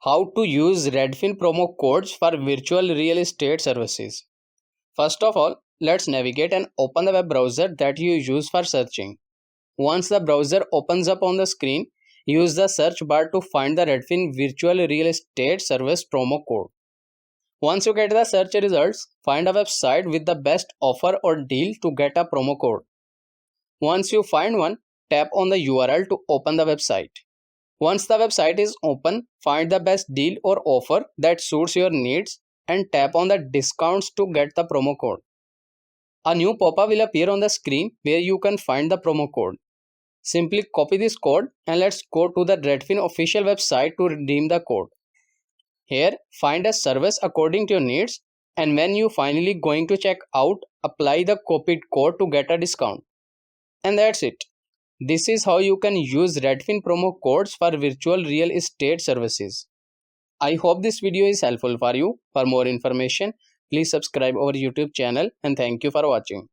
How to use Redfin promo codes for virtual real estate services. First of all, let's navigate and open the web browser that you use for searching. Once the browser opens up on the screen, use the search bar to find the Redfin virtual real estate service promo code. Once you get the search results, find a website with the best offer or deal to get a promo code. Once you find one, tap on the URL to open the website. Once the website is open, find the best deal or offer that suits your needs and tap on the discounts to get the promo code. A new pop-up will appear on the screen where you can find the promo code. Simply copy this code and let's go to the Redfin official website to redeem the code. Here, find a service according to your needs, and when you finally going to check out, apply the copied code to get a discount. And that's it. This is how you can use Redfin promo codes for virtual real estate services. I hope this video is helpful for you. For more information, please subscribe our YouTube channel and thank you for watching.